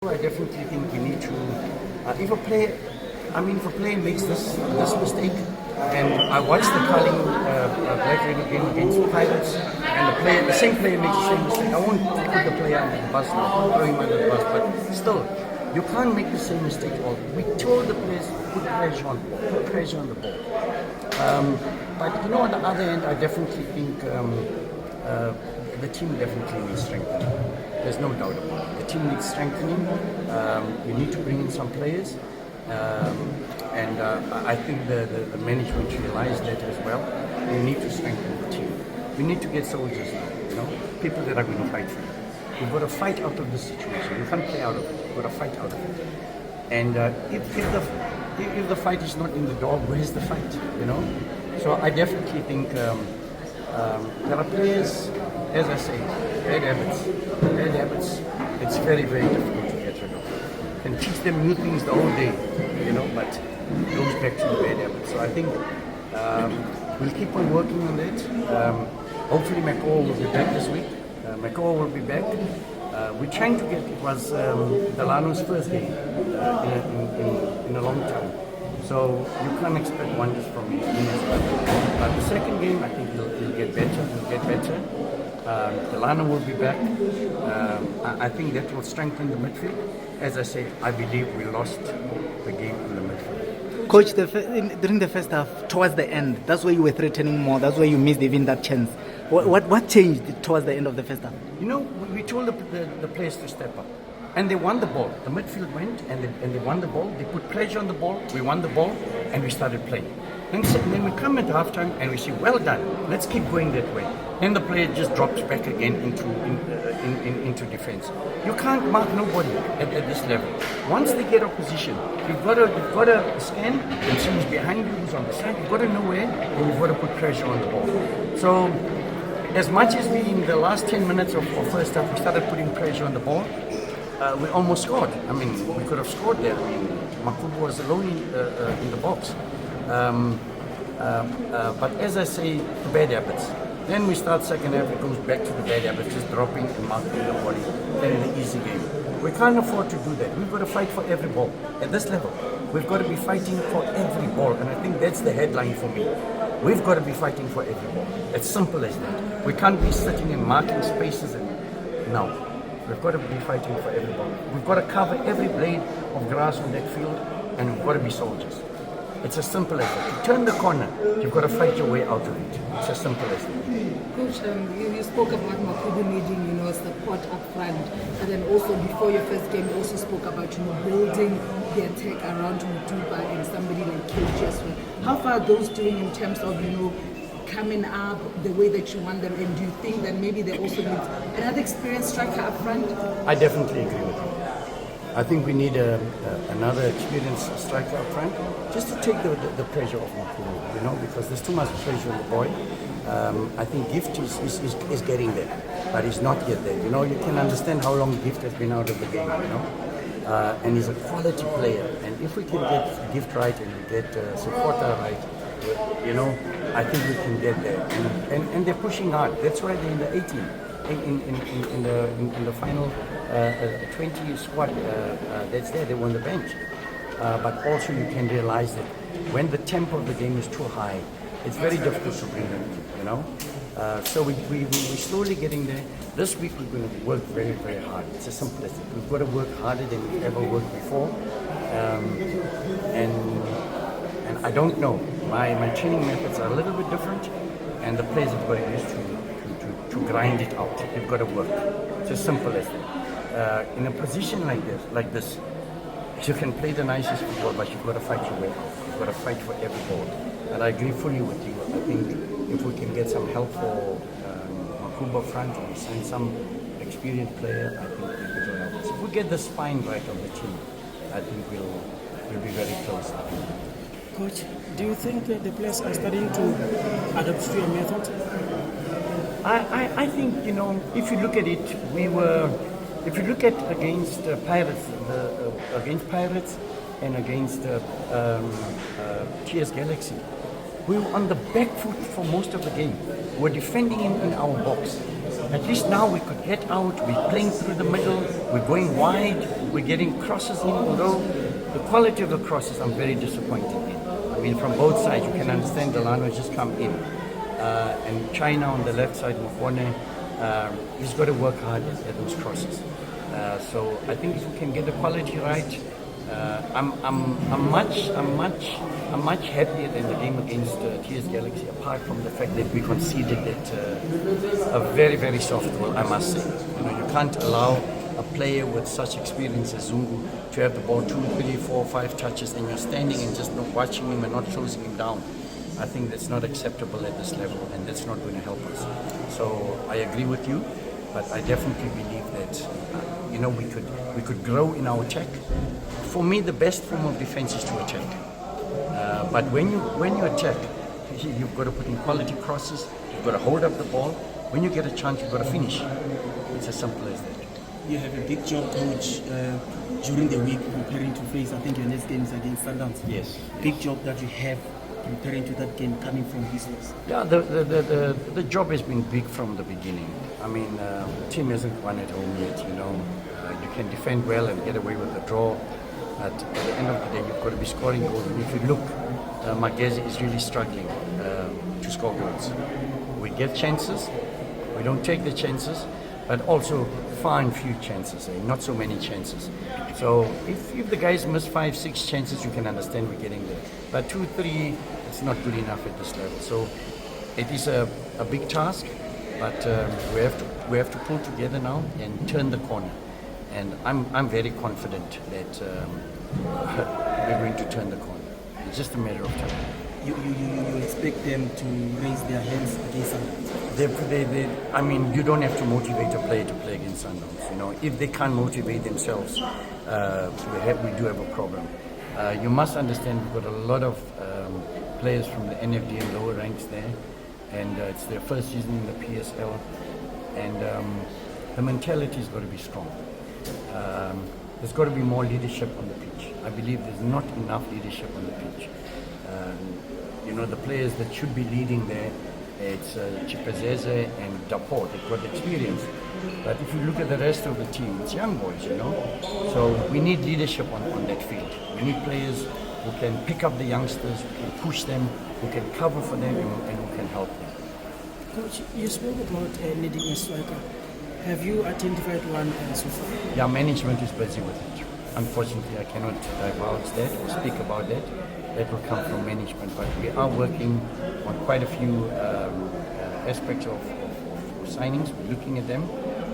I definitely think we need to, if a player, if a player makes this mistake, and I watched the Carling Black River game against Pirates, and the same player makes the same mistake, I won't put the player under the bus, not throw him under the bus, but still, you can't make the same mistake all. We told the players, put pressure on the ball. But on the other end, I definitely think the team definitely needs strengthening. There's no doubt about it. The team needs strengthening. We need to bring in some players. And I think the management realized that as well. We need to strengthen the team. We need to get soldiers now, people that are going to fight for you. We've got to fight out of this situation. You can't play out of it. You've got to fight out of it. And if the fight is not in the dog, where's the fight? So I definitely think there are players, as I say, bad habits. It's very, very difficult to get rid of. You can teach them new things the whole day, but it goes back to the bad habits. So I think we'll keep on working on that. Hopefully McCall will be back this week. McCall will be back. We're trying to get, it was Delano's first game in a long time. So you can't expect wonders from him as well. But the second game, I think he'll get better. Delano will be back. I think that will strengthen the midfield. As I said, I believe we lost the game in the midfield. Coach, during the first half, towards the end, that's where you were threatening more. That's where you missed even that chance. What changed towards the end of the first half? We told the players to step up. And they won the ball. The midfield went and they won the ball. They put pressure on the ball. We won the ball and we started playing. And then we come at halftime and we say, well done. Let's keep going that way. Then the player just drops back again into defense. You can't mark nobody at this level. Once they get opposition, you've got to scan and see who's behind you, who's on the side. You've got to know where, and you've got to put pressure on the ball. So, as much as we in the last 10 minutes of first half, we started putting pressure on the ball. We almost scored. We could have scored there. Makubu was alone in the box. But as I say, the bad habits. Then we start second half, it goes back to the bad habits, just dropping and marking the body. Then the easy game. We can't afford to do that. We've got to fight for every ball. At this level, we've got to be fighting for every ball. And I think that's the headline for me. We've got to be fighting for every ball. It's simple as that. We can't be sitting and marking spaces no. We've got to be fighting for every ball. We've got to cover every blade of grass on that field, and we've got to be soldiers. It's as simple as that. To turn the corner, you've got to fight your way out of it. It's as simple as that. Coach, you spoke about Makubu needing, support up front, and then also before your first game, you also spoke about, building the attack around Mutuba and somebody like KG as well. How far are those doing in terms of, coming up the way that you want them, and do you think that maybe they also need another experienced striker up front? I definitely agree with you. I think we need another experienced striker up front, just to take the pressure off Makubu, because there's too much pressure on the boy. I think Gift is getting there, but he's not yet there. You can understand how long Gift has been out of the game, and he's a quality player. And if we can get Gift right and we get Supporter right, I think we can get there. And they're pushing hard. That's why they're in the 18, in the final 20 squad. That's there. They were on the bench. But also you can realize that when the tempo of the game is too high, it's very difficult to bring them in. So we're slowly getting there. This week we're going to work very, very hard. It's as simple as that. We've got to work harder than we've ever worked before. And I don't know. My training methods are a little bit different, and the players have got to use to grind it out. They've got to work. It's as simple as that. In a position like this, you can play the nicest football, but you've got to fight your way out. You've got to fight for every ball. And I agree fully with you. I think if we can get some help for Makuba front and sign some experienced player, I think it will help us. If we get the spine right of the team, I think we'll be very close. Coach, do you think that the players are starting to adapt to your method? I think, if you look at it, if you look at against Pirates, and against TS Galaxy, we were on the back foot for most of the game. We're defending in our box. At least now we could get out, we're playing through the middle, we're going wide, we're getting crosses in, although the quality of the crosses I'm very disappointed in. I mean, from both sides, you can understand Delano has just come in. And China on the left side, Mokone, he's got to work hard at those crosses. So I think if we can get the quality right, I'm much happier than the game against TS Galaxy, apart from the fact that we conceded it a very, very soft goal, I must say. You know, you can't allow a player with such experience as Zungu to have the ball 2, 3, 4, 5 touches and you're standing and just not watching him and not closing him down. I think that's not acceptable at this level and that's not going to help us. So I agree with you, but I definitely believe that we could grow in our attack. For me, the best form of defense is to attack. But when you attack, you've got to put in quality crosses, you've got to hold up the ball. When you get a chance, you've got to finish. It's as simple as that. You have a big job, coach, during the week preparing to face, I think, your next game is against Sundowns. Yes. Big job that you have preparing to that game coming from business. Yeah, the job has been big from the beginning. I mean, the team hasn't won at home yet, you know. You can defend well and get away with the draw. But at the end of the day, you've got to be scoring goals. And if you look, Magesi is really struggling to score goals. We get chances, we don't take the chances, but also find few chances, not so many chances. So if the guys miss 5, 6 chances, you can understand we're getting there. But 2, 3, it's not good enough at this level. So it is a big task, but we have to pull together now and turn the corner. And I'm very confident that we're going to turn the corner. It's just a matter of time. You expect them to raise their hands against Sundowns? I mean, you don't have to motivate a player to play against Sundowns. You know, if they can't motivate themselves, we do have a problem. You must understand we've got a lot of players from the NFD and lower ranks there, and it's their first season in the PSL, and the mentality's got to be strong. There's got to be more leadership on the pitch. I believe there's not enough leadership on the pitch. You know, the players that should be leading there, it's Chipazeze and Dapo. They've got experience. But if you look at the rest of the team, it's young boys, you know. So we need leadership on that field. We need players who can pick up the youngsters, who can push them, who can cover for them, and who can help them. Coach, you spoke about needing a striker. Have you identified one so far? Yeah, management is busy with it. Unfortunately, I cannot divulge that or speak about that. That will come from management, but we are working on quite a few aspects of signings. We're looking at them,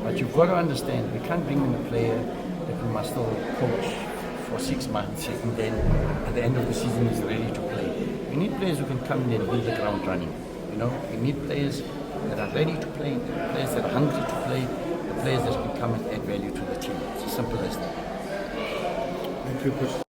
but you've got to understand, we can't bring in a player that we must still coach for 6 months and then at the end of the season is ready to play. We need players who can come in and hit the ground running. You know, we need players that are ready to play, players that are hungry to play, the players that can come and add value to the team. It's as simple as that. Thank you, Coach.